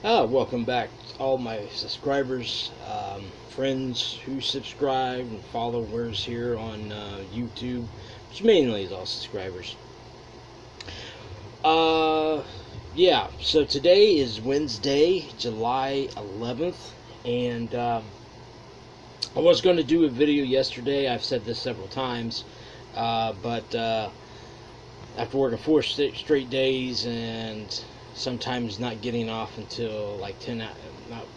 Welcome back, all my subscribers, friends who subscribe, and followers here on YouTube, which mainly is all subscribers. Uh, yeah, so today is Wednesday, July 11th, and I was going to do a video yesterday. I've said this several times, but after working four straight days and sometimes not getting off until like 10, not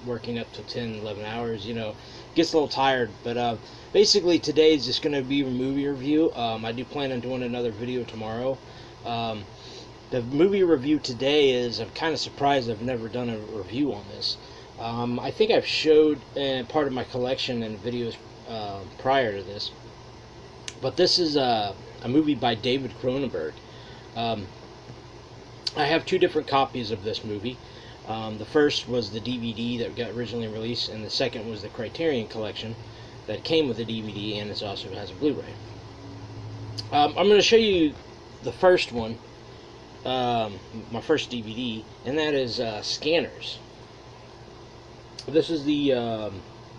working up to 10, 11 hours, gets a little tired. But basically today is just going to be a movie review. I do plan on doing another video tomorrow. The movie review today is, I'm kind of surprised I've never done a review on this. I think I've showed part of my collection in videos prior to this. But this is a movie by David Cronenberg. I have two different copies of this movie. The first was the DVD that got originally released, and the second was the Criterion collection that came with the DVD, and it also has a Blu-ray. I'm going to show you the first one, my first DVD, and that is Scanners. This is the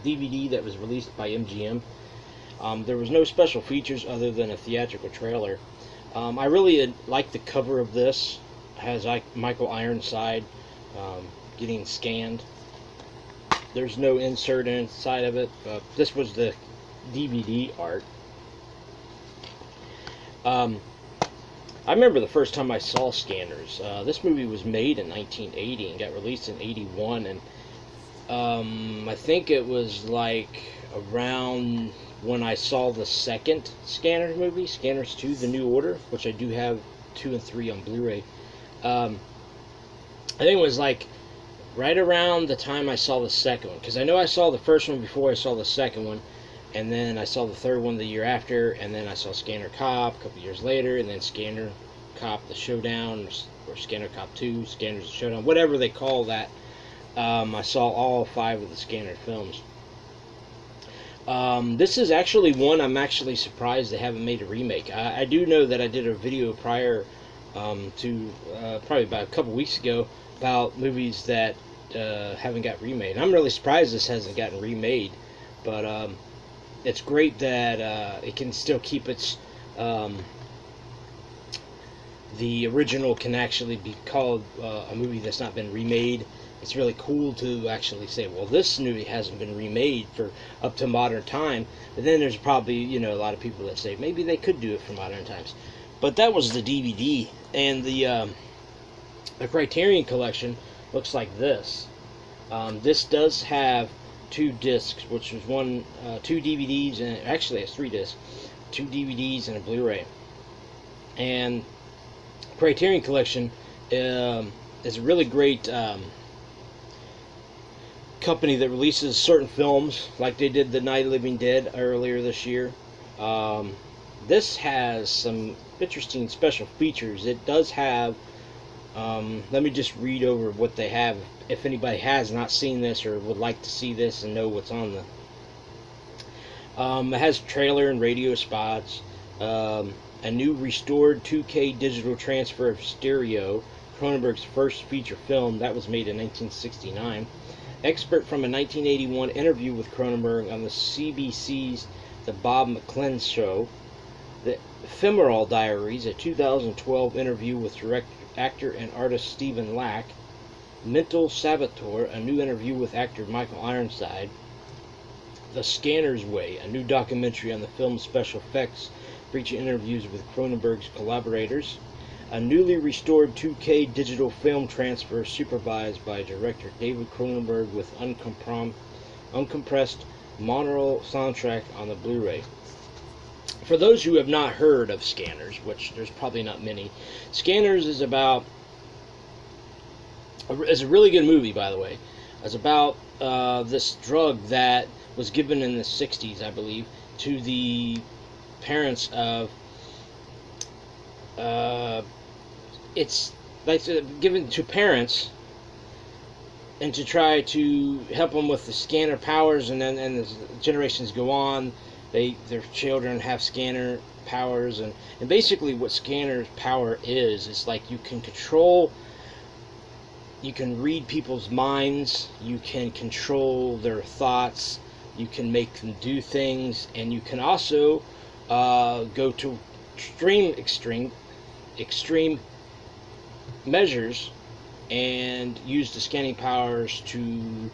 DVD that was released by MGM. There was no special features other than a theatrical trailer. I really like the cover of this. It has Michael Ironside getting scanned. There's no insert inside of it. This was the DVD art. I remember the first time I saw Scanners. This movie was made in 1980 and got released in 81, and I think it was like around when I saw the second Scanners movie, Scanners 2, The New Order, which I do have 2 and 3 on Blu-ray. I think it was like right around the time I saw the second one, because I know I saw the first one before I saw the second one, and then I saw the third one the year after, and then I saw Scanner Cop a couple years later, and then Scanner Cop The Showdown, or Scanner Cop 2, Scanners The Showdown, whatever they call that. I saw all 5 of the Scanner films. This is actually one I'm actually surprised they haven't made a remake. I do know that I did a video prior to probably about a couple weeks ago about movies that haven't got remade. I'm really surprised this hasn't gotten remade, but it's great that it can still keep its the original can actually be called a movie that's not been remade. It's really cool to actually say, well, this movie hasn't been remade for up to modern time. But then there's probably, a lot of people that say maybe they could do it for modern times. But that was the DVD, and the Criterion collection looks like this. This does have 2 discs, which was 2 DVDs, and actually it has 3 discs, 2 DVDs and a Blu-ray. And Criterion collection is a really great company that releases certain films, like they did The Night of the Living Dead earlier this year. This has some interesting special features. It does have, let me just read over what they have, if anybody has not seen this or would like to see this and know what's on the... it has trailer and radio spots, a new restored 2K digital transfer of Stereo, Cronenberg's first feature film, that was made in 1969. Expert from a 1981 interview with Cronenberg on the CBC's The Bob McClellan Show. The Ephemeral Diaries, a 2012 interview with actor and artist Stephen Lack. Mental Saboteur, a new interview with actor Michael Ironside. The Scanner's Way, a new documentary on the film's special effects, featuring interviews with Cronenberg's collaborators. A newly restored 2K digital film transfer supervised by director David Cronenberg with uncompressed monaural soundtrack on the Blu-ray. For those who have not heard of Scanners, which there's probably not many, Scanners is a really good movie, by the way. It's about this drug that was given in the 60s, I believe, to the parents of... it's like given to parents and to try to help them with the scanner powers, and then as generations go on, their children have scanner powers, and basically what scanner's power is like you can control you can read people's minds, you can control their thoughts, you can make them do things, and you can also go to extreme measures and use the scanning powers to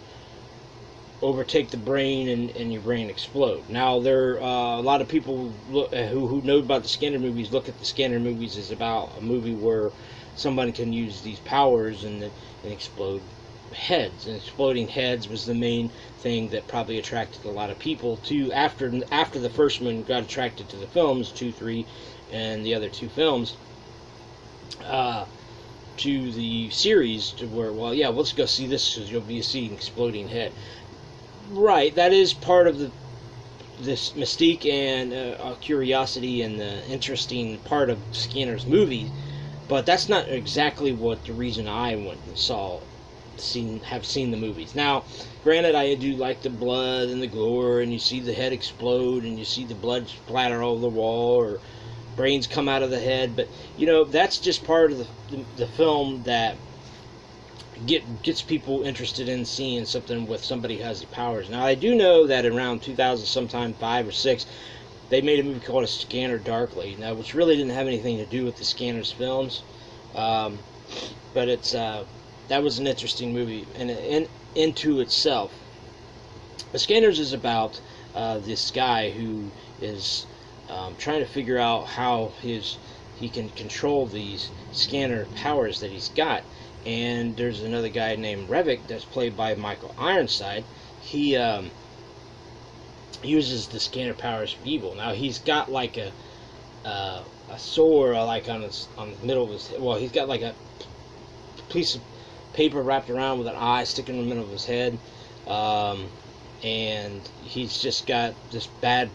overtake the brain and your brain explode. Now, there a lot of people who know about the Scanner movies look at the Scanner movies as about a movie where somebody can use these powers and explode heads. And exploding heads was the main thing that probably attracted a lot of people to after the first one got attracted to the films 2, 3, and the other 2 films. To the series, to where, well, yeah, let's go see this because you'll be seeing exploding head. Right, that is part of this mystique and curiosity and the interesting part of Scanner's movie, but that's not exactly what the reason I went and have seen the movies. Now, granted, I do like the blood and the gore, and you see the head explode, and you see the blood splatter all over the wall, or brains come out of the head, but that's just part of the film that gets people interested in seeing something with somebody who has the powers. Now, I do know that around 2000, sometime 5 or 6, they made a movie called A Scanner Darkly, now, which really didn't have anything to do with the Scanners films, but it's that was an interesting movie and into itself. The Scanners is about this guy who is trying to figure out how he can control these scanner powers that he's got. And there's another guy named Revik that's played by Michael Ironside. He uses the scanner powers for evil. Now, he's got like a sword like on the middle of his head. Well, he's got like a piece of paper wrapped around with an eye sticking in the middle of his head, and he's just got this bad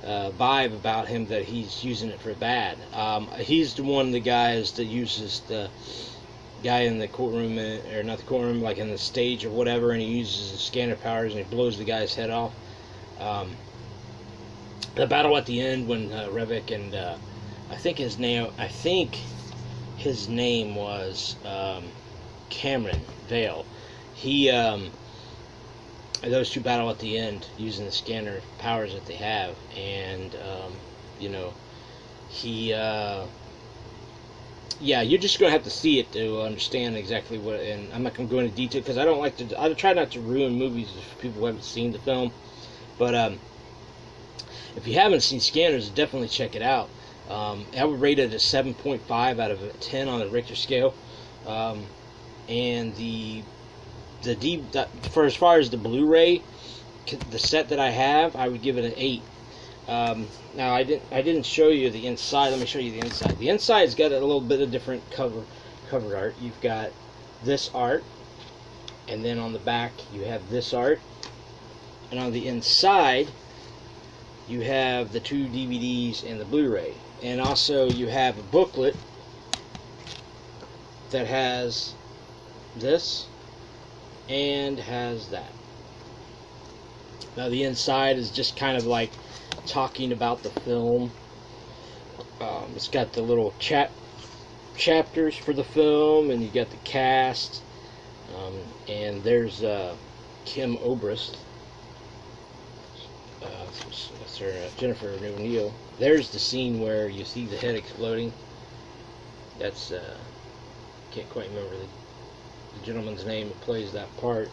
vibe about him that he's using it for bad. He's one of the guys that uses the guy in the courtroom, or not the courtroom, like in the stage or whatever, and he uses his scanner powers and he blows the guy's head off. The battle at the end when Revik and I think his name was Cameron Vale. Those two battle at the end using the scanner powers that they have, and you're just gonna have to see it to understand exactly what. And I'm not gonna go into detail because I try not to ruin movies for people who haven't seen the film. But if you haven't seen Scanners, definitely check it out. I would rate it a 7.5 out of a 10 on the Richter scale. And for as far as the Blu-ray, the set that I have, I would give it an 8. Now I didn't show you the inside. Let me show you the inside. The inside's got a little bit of different cover art. You've got this art, and then on the back you have this art, and on the inside you have the 2 DVDs and the Blu-ray, and also you have a booklet that has this and has that. Now the inside is just kind of like talking about the film. It's got the little chapters for the film, and you got the cast, and there's Kim Obrist, that's her, Jennifer O'Neill. There's the scene where you see the head exploding. That's can't quite remember the gentleman's name who plays that part.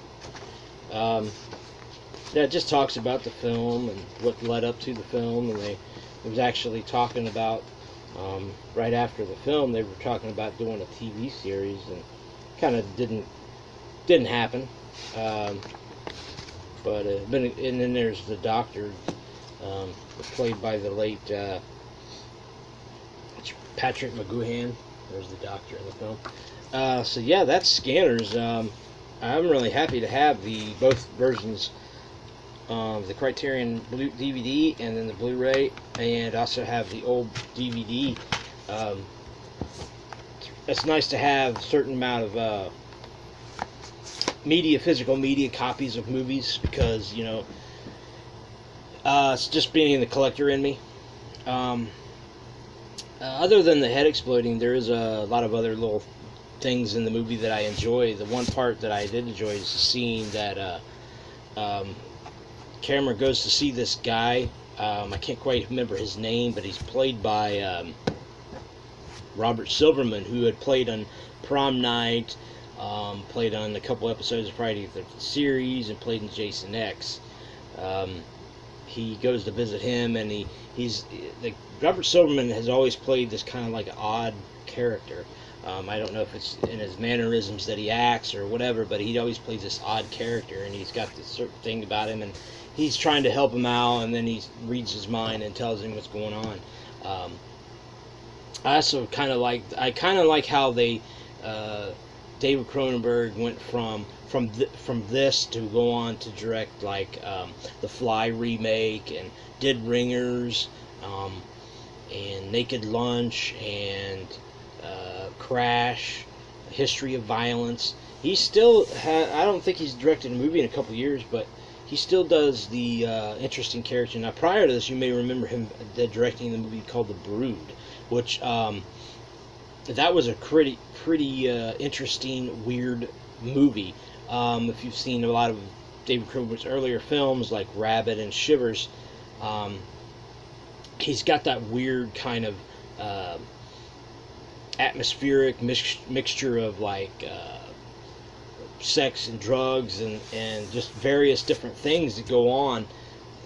It just talks about the film and what led up to the film, and it was actually talking about right after the film they were talking about doing a TV series, and kind of didn't happen. But and then there's the doctor, played by the late Patrick McGoohan. There's the doctor in the film. So yeah, that's Scanners. I'm really happy to have both versions, the Criterion DVD and then the Blu-ray, and also have the old DVD. It's nice to have a certain amount of physical media copies of movies, because it's just being the collector in me. Other than the head exploding, there is a lot of other little things in the movie that I enjoy. The one part that I did enjoy is the scene that Cameron goes to see this guy. I can't quite remember his name, but he's played by Robert Silverman, who had played on Prom Night, played on a couple episodes of Friday the series, and played in Jason X. He goes to visit him, and Robert Silverman has always played this kind of like odd character. I don't know if it's in his mannerisms that he acts or whatever, but he always plays this odd character, and he's got this certain thing about him, and he's trying to help him out, and then he reads his mind and tells him what's going on. I also kind of like how they David Cronenberg went from this to go on to direct like the Fly remake, and did Ringers, and Naked Lunch, and Crash, History of Violence. He still I don't think he's directed a movie in a couple years, but he still does the interesting character. Now, prior to this, you may remember him directing the movie called The Brood, which that was a pretty interesting, weird movie. If you've seen a lot of David Cronenberg's earlier films like Rabbit and Shivers, he's got that weird kind of atmospheric mixture of like sex and drugs and just various different things that go on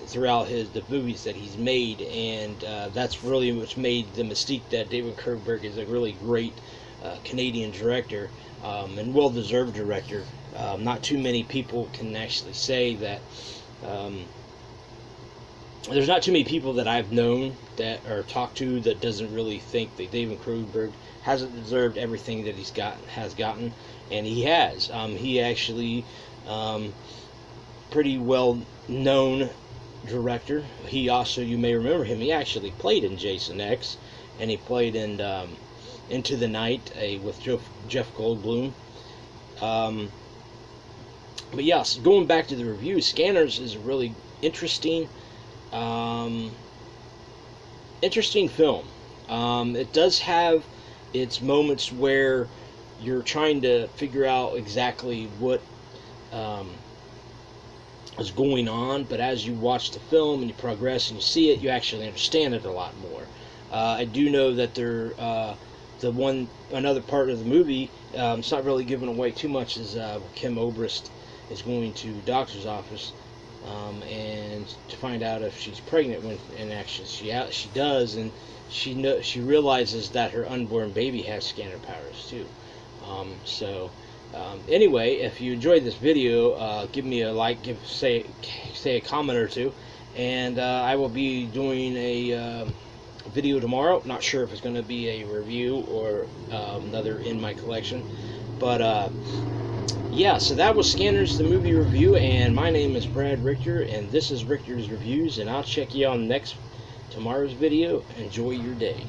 throughout the movies that he's made, and that's really what's made the mystique that David Cronenberg is a really great Canadian director, and well-deserved director. Not too many people can actually say that. There's not too many people that I've known that or talked to that doesn't really think that David Cronenberg hasn't deserved everything that has gotten, and he has. He actually pretty well known director. He also, you may remember him, he actually played in Jason X, and he played in Into the Night with Jeff Goldblum. But yes, going back to the review, Scanners is a really interesting film. It does have its moments where you're trying to figure out exactly what is going on, but as you watch the film and you progress and you see it, you actually understand it a lot more. I do know that another part of the movie, it's not really giving away too much, is Kim Obrist is going to doctor's office and to find out if she's pregnant, and actually she does, and she realizes that her unborn baby has scanner powers too. Anyway, if you enjoyed this video, give me a like, say a comment or two, and I will be doing a video tomorrow. Not sure if it's going to be a review or another in my collection, but yeah, so that was Scanners, the movie review, and my name is Brad Richter, and this is Richter's Reviews, and I'll check you on tomorrow's video. Enjoy your day.